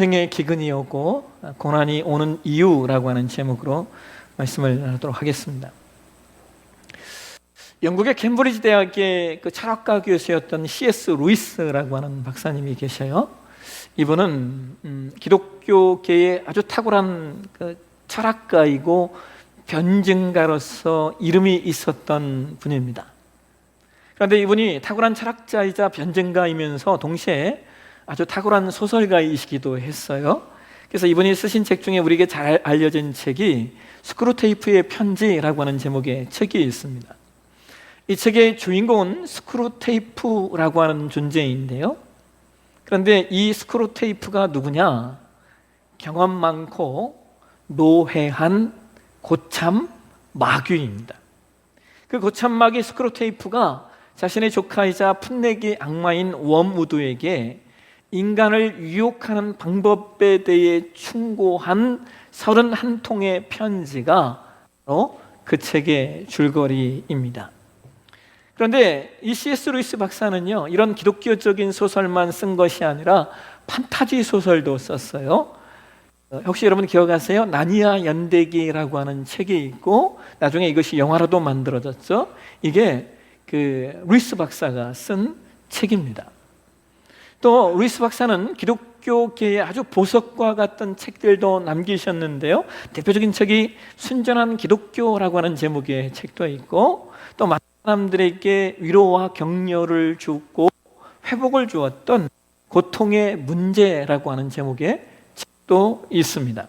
인생의 기근이 오고 고난이 오는 이유라고 하는 제목으로 말씀을 나누도록 하겠습니다. 영국의 캠브리지 대학의 그 철학과 교수였던 C.S. 루이스라고 하는 박사님이 계셔요. 이분은 기독교계의 아주 탁월한 그 철학가이고 변증가로서 이름이 있었던 분입니다. 그런데 이분이 탁월한 철학자이자 변증가이면서 동시에 아주 탁월한 소설가이시기도 했어요. 그래서 이분이 쓰신 책 중에 우리에게 잘 알려진 책이 스크루테이프의 편지라고 하는 제목의 책이 있습니다. 이 책의 주인공은 스크루테이프라고 하는 존재인데요. 그런데 이 스크루테이프가 누구냐? 경험 많고 노회한 고참 마귀입니다. 그 고참 마귀 스크루테이프가 자신의 조카이자 풋내기 악마인 웜우드에게 인간을 유혹하는 방법에 대해 충고한 31통의 편지가 바로 그 책의 줄거리입니다. 그런데 이 C.S. 루이스 박사는요, 이런 기독교적인 소설만 쓴 것이 아니라 판타지 소설도 썼어요. 혹시 여러분 기억하세요? 나니아 연대기라고 하는 책이 있고 나중에 이것이 영화로도 만들어졌죠. 이게 그 루이스 박사가 쓴 책입니다. 또 루이스 박사는 기독교계의 아주 보석과 같은 책들도 남기셨는데요. 대표적인 책이 순전한 기독교라고 하는 제목의 책도 있고, 또 많은 사람들에게 위로와 격려를 주고 회복을 주었던 고통의 문제라고 하는 제목의 책도 있습니다.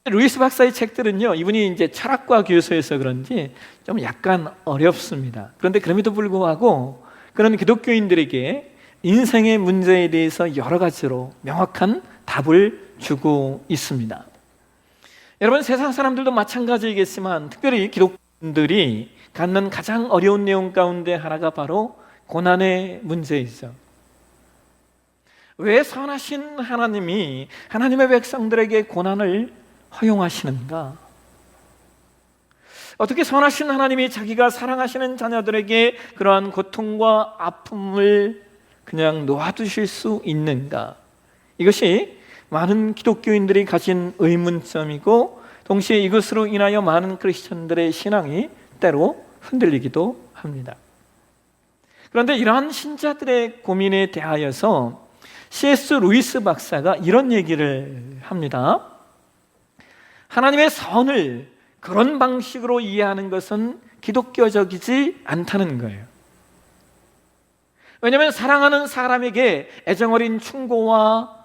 루이스 박사의 책들은요, 이분이 이제 철학과 교수여서 그런지 좀 약간 어렵습니다. 그런데 그럼에도 불구하고 그런 기독교인들에게 인생의 문제에 대해서 여러 가지로 명확한 답을 주고 있습니다. 여러분, 세상 사람들도 마찬가지이겠지만 특별히 기독교인들이 갖는 가장 어려운 내용 가운데 하나가 바로 고난의 문제이죠. 왜 선하신 하나님이 하나님의 백성들에게 고난을 허용하시는가? 어떻게 선하신 하나님이 자기가 사랑하시는 자녀들에게 그러한 고통과 아픔을 그냥 놓아두실 수 있는가? 이것이 많은 기독교인들이 가진 의문점이고, 동시에 이것으로 인하여 많은 크리스천들의 신앙이 때로 흔들리기도 합니다. 그런데 이러한 신자들의 고민에 대하여서 C.S. 루이스 박사가 이런 얘기를 합니다. 하나님의 선을 그런 방식으로 이해하는 것은 기독교적이지 않다는 거예요. 왜냐하면 사랑하는 사람에게 애정어린 충고와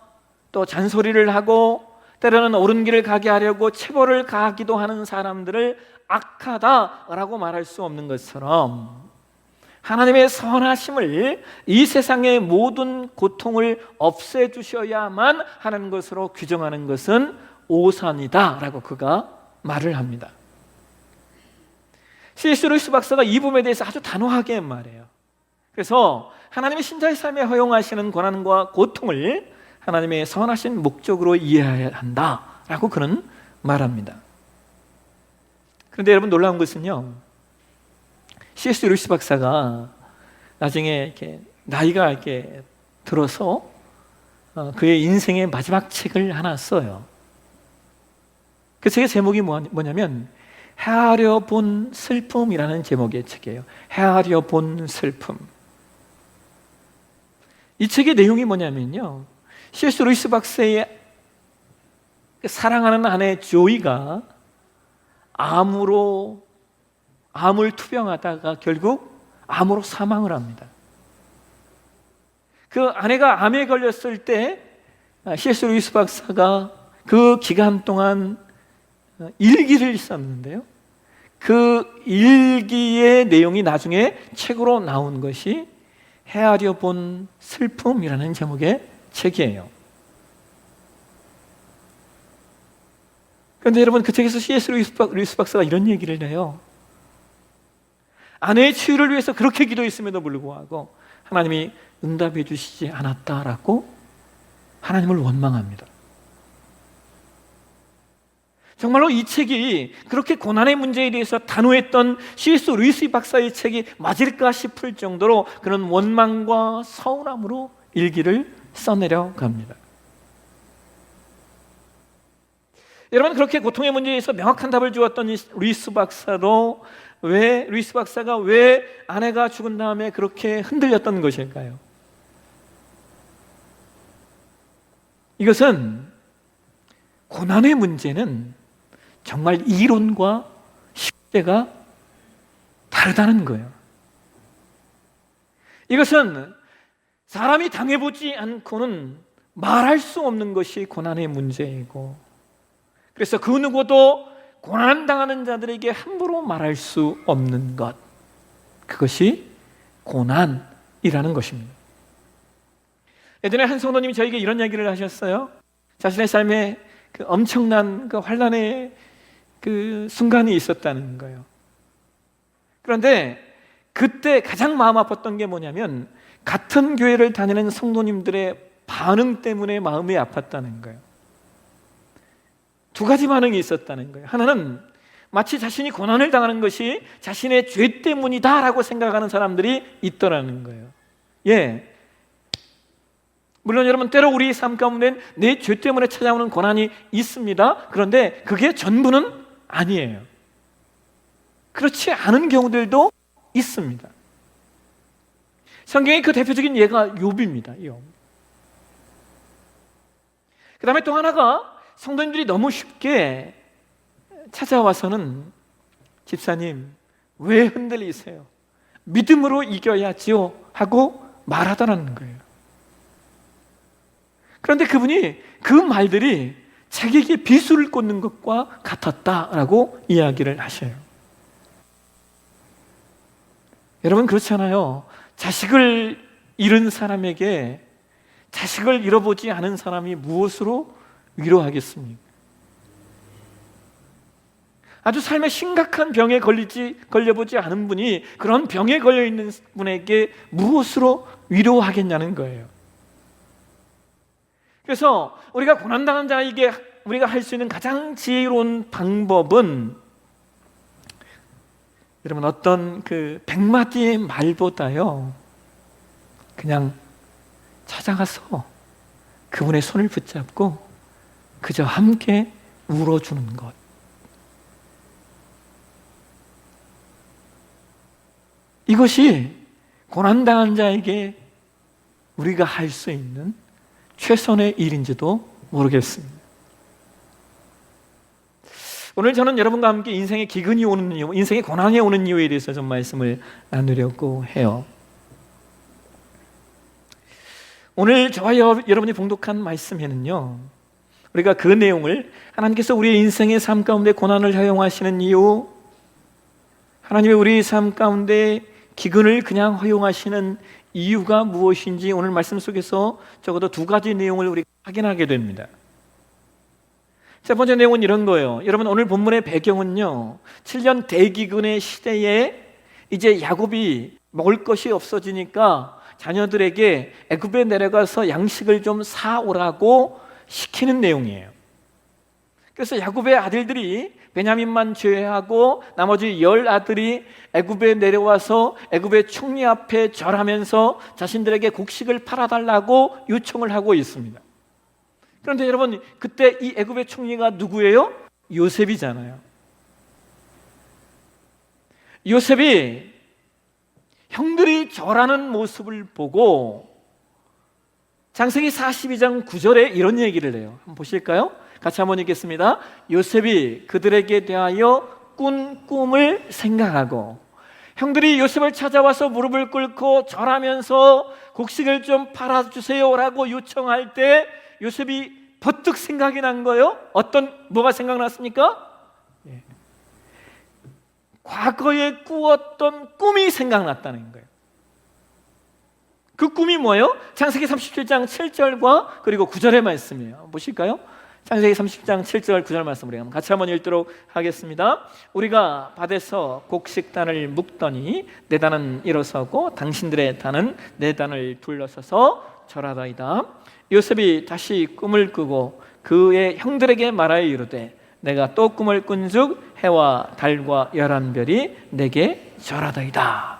또 잔소리를 하고 때로는 옳은 길을 가게 하려고 체벌을 가하기도 하는 사람들을 악하다라고 말할 수 없는 것처럼, 하나님의 선하심을 이 세상의 모든 고통을 없애주셔야만 하는 것으로 규정하는 것은 오산이다라고 그가 말을 합니다. C.S. 루이스 박사가 이 부분에 대해서 아주 단호하게 말해요. 그래서 하나님의 신자의 삶에 허용하시는 고난과 고통을 하나님의 선하신 목적으로 이해해야 한다라고 그는 말합니다. 그런데 여러분, 놀라운 것은요, C.S. 루이스 박사가 나중에 이렇게 나이가 이렇게 들어서 그의 인생의 마지막 책을 하나 써요. 그 책의 제목이 뭐냐면 헤아려 본 슬픔이라는 제목의 책이에요. 헤아려 본 슬픔. 이 책의 내용이 뭐냐면요, C.S. 루이스 박사의 사랑하는 아내 조이가 암을 투병하다가 결국 암으로 사망을 합니다. 그 아내가 암에 걸렸을 때 C.S. 루이스 박사가 그 기간 동안 일기를 썼는데요, 그 일기의 내용이 나중에 책으로 나온 것이 헤아려 본 슬픔이라는 제목의 책이에요. 그런데 여러분, 그 책에서 C.S. 루이스 박사가 이런 얘기를 해요. 아내의 치유를 위해서 그렇게 기도했음에도 불구하고 하나님이 응답해 주시지 않았다라고 하나님을 원망합니다. 정말로 이 책이 그렇게 고난의 문제에 대해서 단호했던 C.S. 루이스 박사의 책이 맞을까 싶을 정도로 그런 원망과 서운함으로 일기를 써내려 갑니다. 여러분, 그렇게 고통의 문제에서 명확한 답을 주었던 루이스 박사도 루이스 박사가 왜 아내가 죽은 다음에 그렇게 흔들렸던 것일까요? 이것은 고난의 문제는 정말 이론과 실제가 다르다는 거예요. 이것은 사람이 당해보지 않고는 말할 수 없는 것이 고난의 문제이고, 그래서 그 누구도 고난당하는 자들에게 함부로 말할 수 없는 것, 그것이 고난이라는 것입니다. 예전에 한 성도님이 저에게 이런 얘기를 하셨어요. 자신의 삶에 그 엄청난 그 환난의 그 순간이 있었다는 거예요. 그런데 그때 가장 마음 아팠던 게 뭐냐면, 같은 교회를 다니는 성도님들의 반응 때문에 마음이 아팠다는 거예요. 두 가지 반응이 있었다는 거예요. 하나는 마치 자신이 고난을 당하는 것이 자신의 죄 때문이다라고 생각하는 사람들이 있더라는 거예요. 예, 물론 여러분, 때로 우리 삶 가운데 내 죄 때문에 찾아오는 고난이 있습니다. 그런데 그게 전부는 아니에요. 그렇지 않은 경우들도 있습니다. 성경의 그 대표적인 예가 욥입니다. 욥. 그 다음에 또 하나가, 성도님들이 너무 쉽게 찾아와서는 집사님 왜 흔들리세요? 믿음으로 이겨야지요 하고 말하더라는 거예요. 그런데 그분이 그 말들이 자기에게 비수를 꽂는 것과 같았다라고 이야기를 하셔요. 여러분, 그렇잖아요. 자식을 잃은 사람에게 자식을 잃어보지 않은 사람이 무엇으로 위로하겠습니까? 아주 삶에 심각한 병에 걸려보지 않은 분이 그런 병에 걸려있는 분에게 무엇으로 위로하겠냐는 거예요. 그래서 우리가 고난당한 자에게 우리가 할 수 있는 가장 지혜로운 방법은, 여러분, 어떤 그 100마디의 말보다요, 그냥 찾아가서 그분의 손을 붙잡고 그저 함께 울어주는 것. 이것이 고난당한 자에게 우리가 할 수 있는 최선의 일인지도 모르겠습니다. 오늘 저는 여러분과 함께 인생의 기근이 오는 이유, 인생의 고난이 오는 이유에 대해서 좀 말씀을 나누려고 해요. 오늘 저와 여러분이 봉독한 말씀에는요, 우리가 그 내용을, 하나님께서 우리의 인생의 삶 가운데 고난을 허용하시는 이유, 하나님의 우리 삶 가운데 기근을 그냥 허용하시는 이유가 무엇인지 오늘 말씀 속에서 적어도 두 가지 내용을 우리가 확인하게 됩니다. 첫 번째 내용은 이런 거예요. 여러분, 오늘 본문의 배경은요, 7년 대기근의 시대에 이제 야곱이 먹을 것이 없어지니까 자녀들에게 애굽에 내려가서 양식을 좀 사오라고 시키는 내용이에요. 그래서 야곱의 아들들이 베냐민만 제외하고 나머지 10아들이 애굽에 내려와서 애굽의 총리 앞에 절하면서 자신들에게 곡식을 팔아달라고 요청을 하고 있습니다. 그런데 여러분, 그때 이 애굽의 총리가 누구예요? 요셉이잖아요. 요셉이 형들이 절하는 모습을 보고 창세기 42장 9절에 이런 얘기를 해요. 한번 보실까요? 같이 한번 읽겠습니다. 요셉이 그들에게 대하여 꾼 꿈을 생각하고, 형들이 요셉을 찾아와서 무릎을 꿇고 절하면서 곡식을 좀 팔아주세요라고 요청할 때 요셉이 버뜩 생각이 난 거예요. 뭐가 생각났습니까? 과거에 꾸었던 꿈이 생각났다는 거예요. 그 꿈이 뭐예요? 창세기 37장 7절과 그리고 9절의 말씀이에요. 보실까요? 창세기 30장 7절 9절 말씀 우리 같이 한번 읽도록 하겠습니다. 우리가 밭에서 곡식단을 묶더니 내 단은 일어서고 당신들의 단은 내 단을 둘러서서 절하더이다. 요셉이 다시 꿈을 꾸고 그의 형들에게 말하여 이르되 내가 또 꿈을 꾼즉 해와 달과 11별이 내게 절하더이다.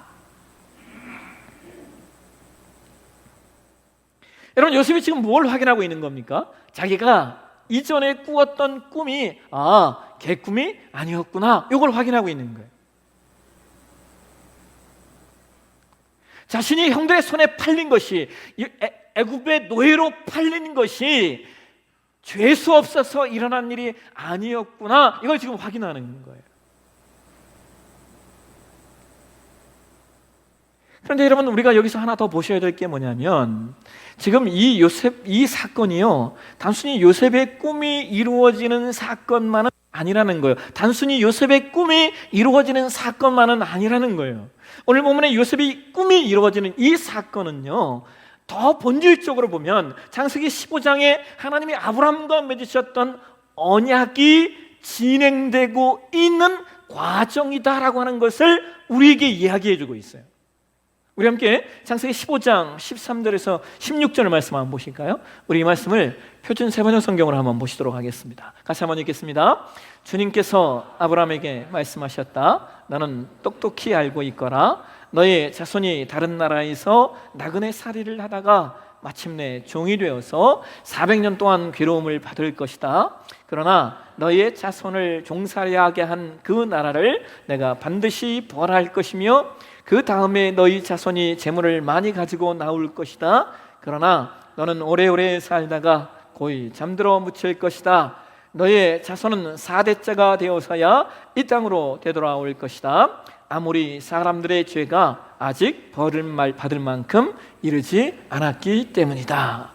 여러분, 요셉이 지금 뭘 확인하고 있는 겁니까? 자기가 이전에 꾸었던 꿈이 개꿈이 아니었구나, 이걸 확인하고 있는 거예요. 자신이 형들의 손에 팔린 것이, 애굽의 노예로 팔린 것이 죄수 없어서 일어난 일이 아니었구나, 이걸 지금 확인하는 거예요. 그런데 여러분, 우리가 여기서 하나 더 보셔야 될 게 뭐냐면, 지금 이 사건이요, 단순히 요셉의 꿈이 이루어지는 사건만은 아니라는 거예요. 단순히 요셉의 꿈이 이루어지는 사건만은 아니라는 거예요. 오늘 본문에 요셉의 꿈이 이루어지는 이 사건은요, 더 본질적으로 보면 창세기 15장에 하나님이 아브라함과 맺으셨던 언약이 진행되고 있는 과정이다라고 하는 것을 우리에게 이야기해 주고 있어요. 우리 함께 창세기 15장 13절에서 16절의 말씀 한번 보실까요? 우리 이 말씀을 표준 세번역 성경으로 한번 보시도록 하겠습니다. 같이 한번 읽겠습니다. 주님께서 아브라함에게 말씀하셨다. 너는 똑똑히 알고 있거라. 너의 자손이 다른 나라에서 나그네 살이를 하다가 마침내 종이 되어서 400년 동안 괴로움을 받을 것이다. 그러나 너의 자손을 종살이하게 한 그 나라를 내가 반드시 벌할 것이며 그 다음에 너희 자손이 재물을 많이 가지고 나올 것이다. 그러나 너는 오래오래 살다가 고이 잠들어 묻힐 것이다. 너의 자손은 4대째가 되어서야 이 땅으로 되돌아올 것이다. 아무리 사람들의 죄가 아직 벌을 받을 만큼 이르지 않았기 때문이다.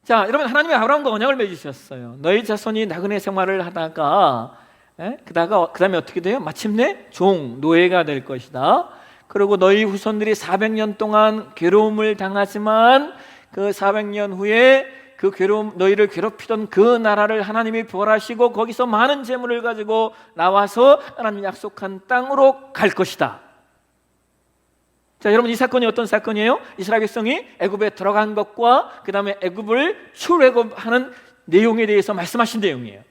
자, 여러분, 하나님이 아브라함과 언약을 맺으셨어요. 너희 자손이 나그네 생활을 하다가 그 다음에 어떻게 돼요? 마침내 노예가 될 것이다. 그리고 너희 후손들이 400년 동안 괴로움을 당하지만 그 400년 후에 그 너희를 괴롭히던 그 나라를 하나님이 벌하시고 거기서 많은 재물을 가지고 나와서 하나님 약속한 땅으로 갈 것이다. 자, 여러분, 이 사건이 어떤 사건이에요? 이스라엘 백성이 애굽에 들어간 것과 그 다음에 애굽을 출애굽하는 내용에 대해서 말씀하신 내용이에요.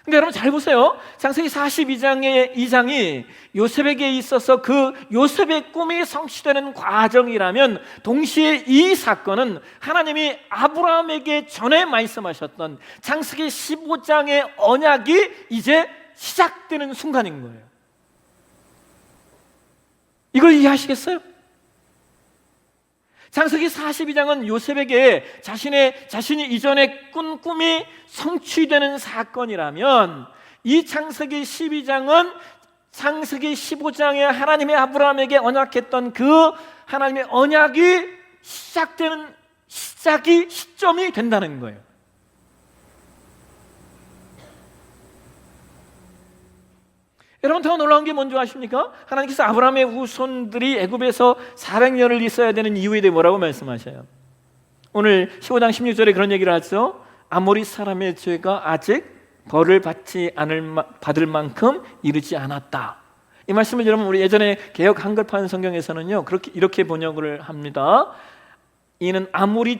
근데 여러분 잘 보세요. 창세기 42장이 요셉에게 있어서 그 요셉의 꿈이 성취되는 과정이라면, 동시에 이 사건은 하나님이 아브라함에게 전에 말씀하셨던 창세기 15장의 언약이 이제 시작되는 순간인 거예요. 이걸 이해하시겠어요? 창세기 42장은 요셉에게 자신이 이전에 꾼 꿈이 성취되는 사건이라면, 이 창세기 12장은 창세기 15장에 하나님의 아브라함에게 언약했던 그 하나님의 언약이 시점이 된다는 거예요. 여러분, 더 놀라운 게 뭔지 아십니까? 하나님께서 아브라함의 후손들이 애굽에서 400년을 있어야 되는 이유에 대해 뭐라고 말씀하셔요? 오늘 15장 16절에 그런 얘기를 하죠. 아모리 사람의 죄가 아직 벌을 받을 만큼 이르지 않았다. 이 말씀을 여러분, 우리 예전에 개역 한글판 성경에서는요, 이렇게 번역을 합니다. 이는 아모리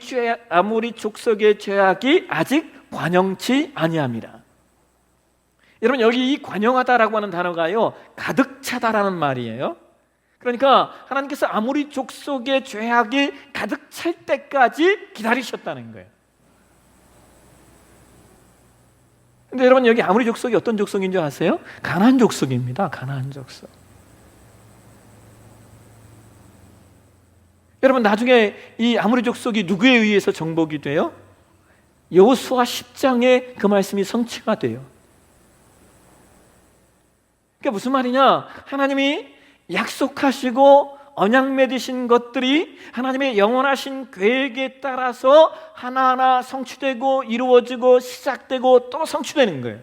족속의 죄악이 아직 관영치 아니함이라. 여러분, 여기 이 관영하다라고 하는 단어가요, 가득 차다라는 말이에요. 그러니까 하나님께서 아모리 족속의 죄악이 가득 찰 때까지 기다리셨다는 거예요. 근데 여러분, 여기 아모리 족속이 어떤 족속인 줄 아세요? 가나안 족속입니다. 가나안 족속. 여러분, 나중에 이 아모리 족속이 누구에 의해서 정복이 돼요? 여호수아 10장에 그 말씀이 성취가 돼요. 그게 무슨 말이냐? 하나님이 약속하시고 언약 맺으신 것들이 하나님의 영원하신 계획에 따라서 하나하나 성취되고 이루어지고 시작되고 또 성취되는 거예요.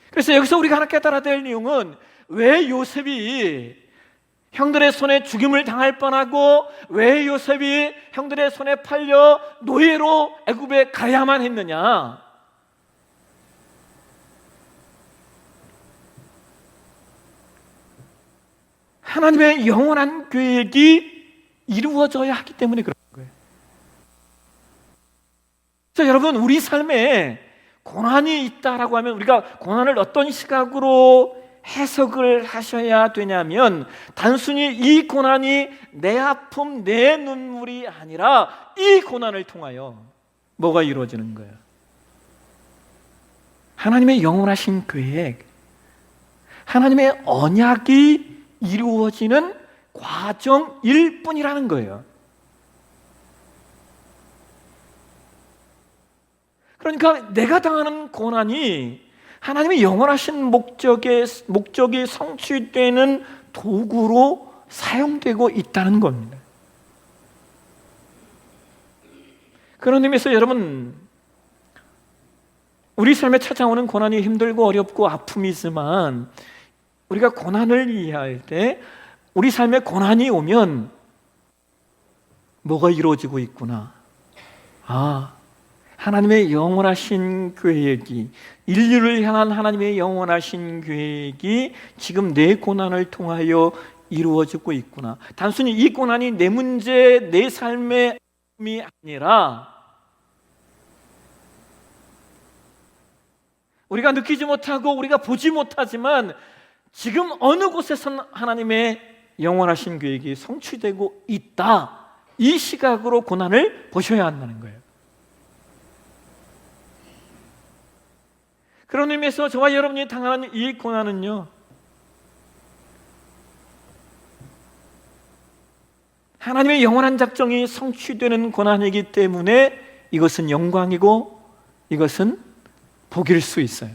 그래서 여기서 우리가 하나 깨달아야 될 내용은, 왜 요셉이 형들의 손에 죽임을 당할 뻔하고 왜 요셉이 형들의 손에 팔려 노예로 애굽에 가야만 했느냐? 하나님의 영원한 계획이 이루어져야 하기 때문에 그런 거예요. 자, 여러분, 우리 삶에 고난이 있다라고 하면 우리가 고난을 어떤 시각으로 해석을 하셔야 되냐면 단순히 이 고난이 내 아픔, 내 눈물이 아니라 이 고난을 통하여 뭐가 이루어지는 거예요? 하나님의 영원하신 계획, 하나님의 언약이 이루어지는 과정일 뿐이라는 거예요. 그러니까 내가 당하는 고난이 하나님의 영원하신 목적이 성취되는 도구로 사용되고 있다는 겁니다. 그런 의미에서 여러분, 우리 삶에 찾아오는 고난이 힘들고 어렵고 아픔이지만 우리가 고난을 이해할 때 우리 삶에 고난이 오면 뭐가 이루어지고 있구나. 하나님의 영원하신 계획이, 인류를 향한 하나님의 영원하신 계획이 지금 내 고난을 통하여 이루어지고 있구나. 단순히 이 고난이 내 문제, 내 삶의 아픔이 아니라 우리가 느끼지 못하고 우리가 보지 못하지만 지금 어느 곳에선 하나님의 영원하신 계획이 성취되고 있다. 이 시각으로 고난을 보셔야 한다는 거예요. 그런 의미에서 저와 여러분이 당하는 이 고난은요, 하나님의 영원한 작정이 성취되는 고난이기 때문에 이것은 영광이고 이것은 복일 수 있어요.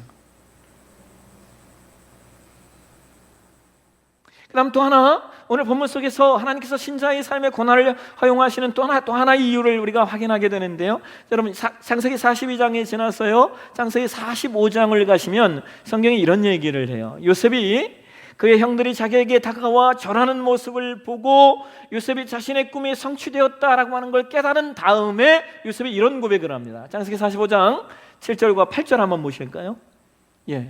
그 다음 또 하나, 오늘 본문 속에서 하나님께서 신자의 삶의 고난을 허용하시는 또 하나의 이유를 우리가 확인하게 되는데요. 여러분, 창세기 42장에 지나서요, 창세기 45장을 가시면 성경이 이런 얘기를 해요. 요셉이 그의 형들이 자기에게 다가와 절하는 모습을 보고 요셉이 자신의 꿈이 성취되었다라고 하는 걸 깨달은 다음에 요셉이 이런 고백을 합니다. 창세기 45장 7절과 8절 한번 보실까요?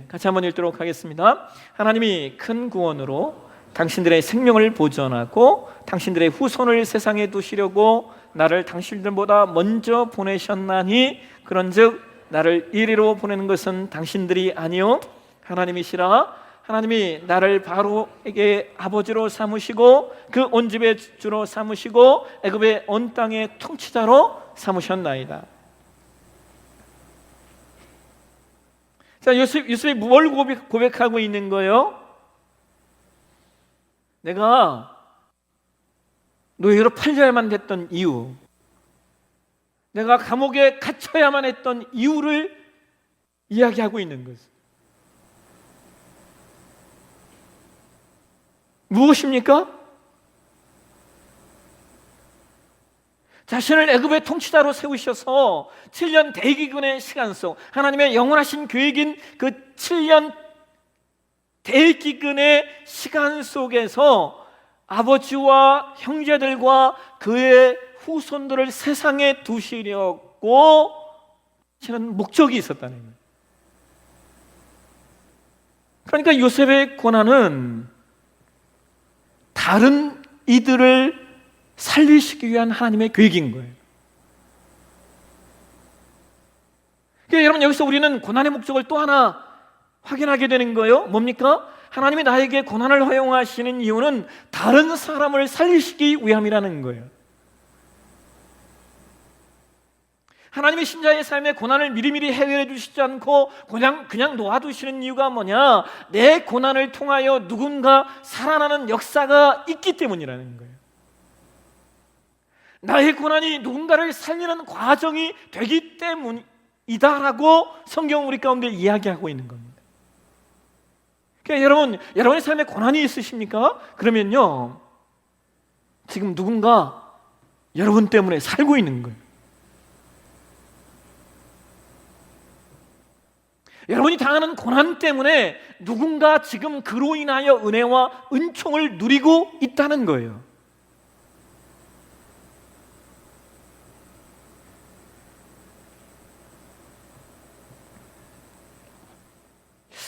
같이 한번 읽도록 하겠습니다. 하나님이 큰 구원으로 당신들의 생명을 보존하고 당신들의 후손을 세상에 두시려고 나를 당신들보다 먼저 보내셨나니 그런즉 나를 이리로 보내는 것은 당신들이 아니요 하나님이시라. 하나님이 나를 바로에게 아버지로 삼으시고 그 온 집의 주로 삼으시고 애굽의 온 땅의 통치자로 삼으셨나이다. 자, 요셉이 뭘 고백하고 있는 거예요? 내가 노예로 팔려야만 했던 이유, 내가 감옥에 갇혀야만 했던 이유를 이야기하고 있는 것은 무엇입니까? 자신을 애굽의 통치자로 세우셔서 7년 대기근의 시간 속 하나님의 영원하신 계획인 그 7년 대기근의 시간 속에서 아버지와 형제들과 그의 후손들을 세상에 두시려고 하시는 목적이 있었다는 거예요. 그러니까 요셉의 고난은 다른 이들을 살리시기 위한 하나님의 계획인 거예요. 그러니까 여러분, 여기서 우리는 고난의 목적을 또 하나 확인하게 되는 거예요. 뭡니까? 하나님이 나에게 고난을 허용하시는 이유는 다른 사람을 살리시기 위함이라는 거예요. 하나님이 신자의 삶에 고난을 미리미리 해결해 주시지 않고 그냥 놓아두시는 이유가 뭐냐? 내 고난을 통하여 누군가 살아나는 역사가 있기 때문이라는 거예요. 나의 고난이 누군가를 살리는 과정이 되기 때문이다라고 성경은 우리 가운데 이야기하고 있는 겁니다. 그러니까 여러분의 삶에 고난이 있으십니까? 그러면요, 지금 누군가 여러분 때문에 살고 있는 거예요. 여러분이 당하는 고난 때문에 누군가 지금 그로 인하여 은혜와 은총을 누리고 있다는 거예요.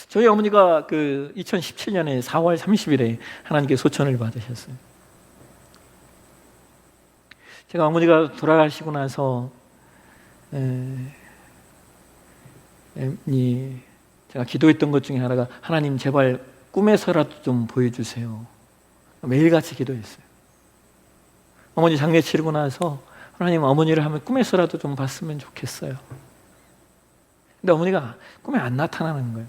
저희 어머니가 2017년에 4월 30일에 하나님께 소천을 받으셨어요. 제가 어머니가 돌아가시고 나서 제가 기도했던 것 중에 하나가 하나님 제발 꿈에서라도 좀 보여주세요. 매일같이 기도했어요. 어머니 장례 치르고 나서 하나님, 어머니를 한번 꿈에서라도 좀 봤으면 좋겠어요. 근데 어머니가 꿈에 안 나타나는 거예요.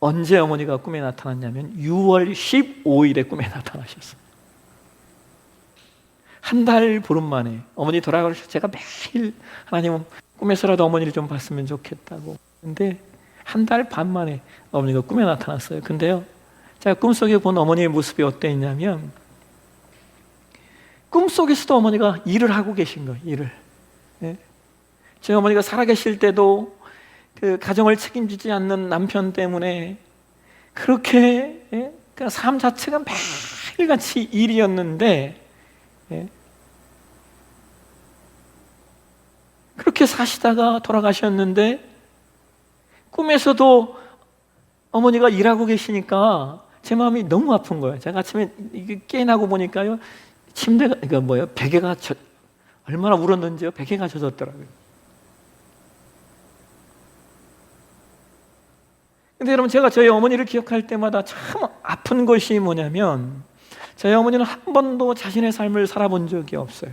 언제 어머니가 꿈에 나타났냐면 6월 15일에 꿈에 나타나셨어요. 한 달 보름 만에 어머니 돌아가셔서 제가 매일 하나님, 꿈에서라도 어머니를 좀 봤으면 좋겠다고. 근데 한 달 반 만에 어머니가 꿈에 나타났어요. 근데요, 제가 꿈속에 본 어머니의 모습이 어땠냐면 꿈속에서도 어머니가 일을 하고 계신 거예요. 일을. 예? 저희 어머니가 살아계실 때도 그 가정을 책임지지 않는 남편 때문에 그렇게, 예? 그 삶 자체가 매일같이 일이었는데, 예? 그렇게 사시다가 돌아가셨는데 꿈에서도 어머니가 일하고 계시니까 제 마음이 너무 아픈 거예요. 제가 아침에 깨어나고 보니까요, 침대가, 베개가 얼마나 울었는지요. 베개가 젖었더라고요. 근데 여러분, 제가 저희 어머니를 기억할 때마다 참 아픈 것이 뭐냐면, 저희 어머니는 한 번도 자신의 삶을 살아본 적이 없어요.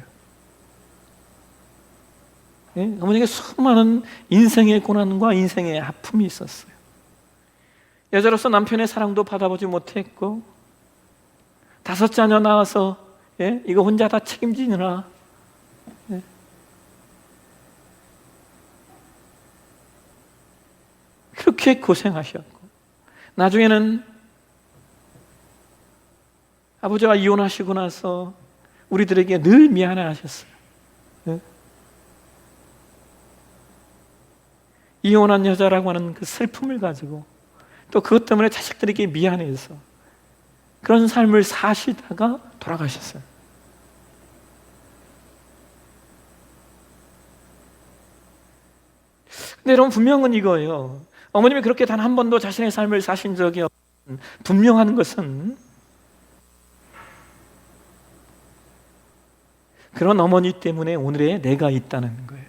예? 어머니에게 수많은 인생의 고난과 인생의 아픔이 있었어요. 여자로서 남편의 사랑도 받아보지 못했고, 5 자녀 낳아서, 예? 이거 혼자 다 책임지느라, 예? 그렇게 고생하셨고, 나중에는 아버지가 이혼하시고 나서 우리들에게 늘 미안해 하셨어요. 예? 이혼한 여자라고 하는 그 슬픔을 가지고, 또 그것 때문에 자식들에게 미안해서 그런 삶을 사시다가 돌아가셨어요. 근데 여러분, 분명한 이거예요. 어머님이 그렇게 단 한 번도 자신의 삶을 사신 적이 없는, 분명한 것은 그런 어머니 때문에 오늘의 내가 있다는 거예요.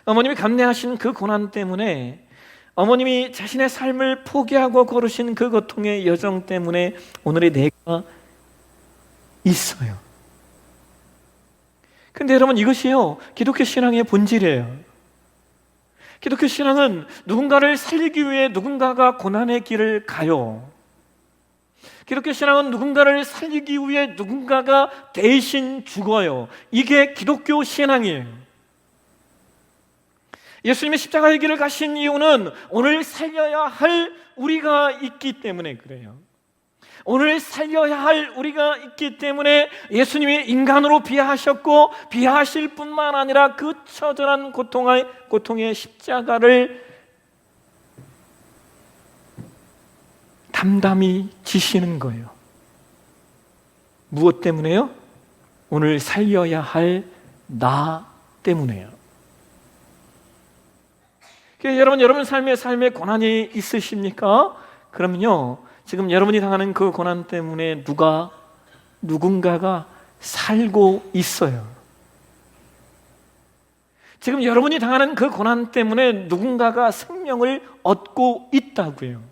어머님이 감내하신 그 고난 때문에, 어머님이 자신의 삶을 포기하고 걸으신 그 고통의 여정 때문에 오늘의 내가 있어요. 근데 여러분, 이것이요, 기독교 신앙의 본질이에요. 기독교 신앙은 누군가를 살리기 위해 누군가가 고난의 길을 가요. 기독교 신앙은 누군가를 살리기 위해 누군가가 대신 죽어요. 이게 기독교 신앙이에요. 예수님이 십자가의 길을 가신 이유는 오늘 살려야 할 우리가 있기 때문에 그래요. 오늘 살려야 할 우리가 있기 때문에 예수님이 인간으로 비하하셨고, 비하하실 뿐만 아니라 그 처절한 고통의 십자가를 담담히 지시는 거예요. 무엇 때문에요? 오늘 살려야 할 나 때문에요. 여러분 삶에 고난이 있으십니까? 그러면요, 지금 여러분이 당하는 그 고난 때문에 누군가가 살고 있어요. 지금 여러분이 당하는 그 고난 때문에 누군가가 생명을 얻고 있다고요.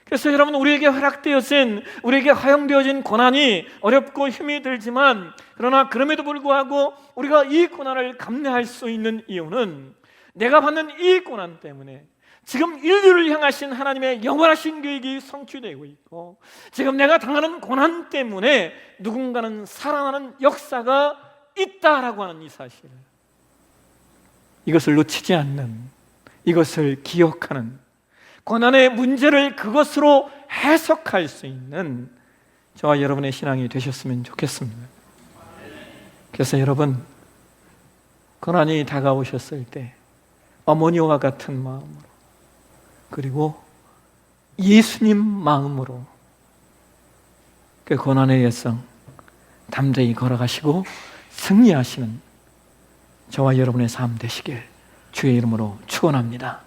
그래서 여러분, 우리에게 허용되어진 고난이 어렵고 힘이 들지만, 그러나 그럼에도 불구하고 우리가 이 고난을 감내할 수 있는 이유는, 내가 받는 이 고난 때문에 지금 인류를 향하신 하나님의 영원하신 계획이 성취되고 있고, 지금 내가 당하는 고난 때문에 누군가는 살아나는 역사가 있다라고 하는 이 사실을, 이것을 놓치지 않는, 이것을 기억하는, 고난의 문제를 그것으로 해석할 수 있는 저와 여러분의 신앙이 되셨으면 좋겠습니다. 그래서 여러분, 고난이 다가오셨을 때 어머니와 같은 마음으로, 그리고 예수님 마음으로 그 고난의 여정 담대히 걸어가시고 승리하시는 저와 여러분의 삶 되시길 주의 이름으로 축원합니다.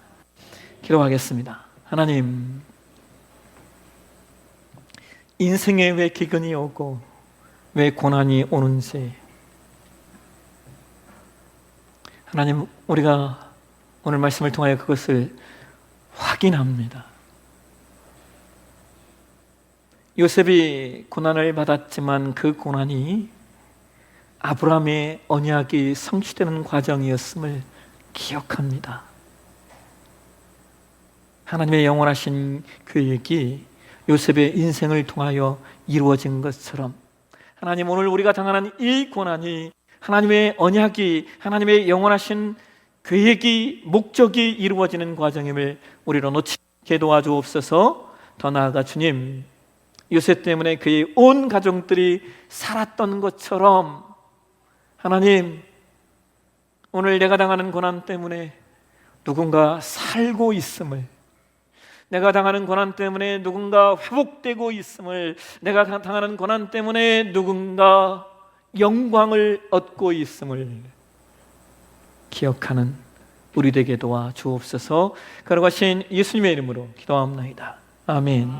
기도하겠습니다. 하나님, 인생에 왜 기근이 오고 왜 고난이 오는지, 하나님, 우리가 오늘 말씀을 통하여 그것을 확인합니다. 요셉이 고난을 받았지만 그 고난이 아브라함의 언약이 성취되는 과정이었음을 기억합니다. 하나님의 영원하신 계획이 요셉의 인생을 통하여 이루어진 것처럼 하나님, 오늘 우리가 당하는 이 고난이 하나님의 언약이, 하나님의 영원하신 계획이, 목적이 이루어지는 과정임을 우리로 놓치게 도와주옵소서. 더 나아가 주님, 요셉 때문에 그의 온 가정들이 살았던 것처럼 하나님, 오늘 내가 당하는 고난 때문에 누군가 살고 있음을, 내가 당하는 고난 때문에 누군가 회복되고 있음을, 내가 당하는 고난 때문에 누군가 영광을 얻고 있음을 기억하는 우리 되게 도와 주옵소서. 거룩하신 예수님의 이름으로 기도합나이다. 아멘.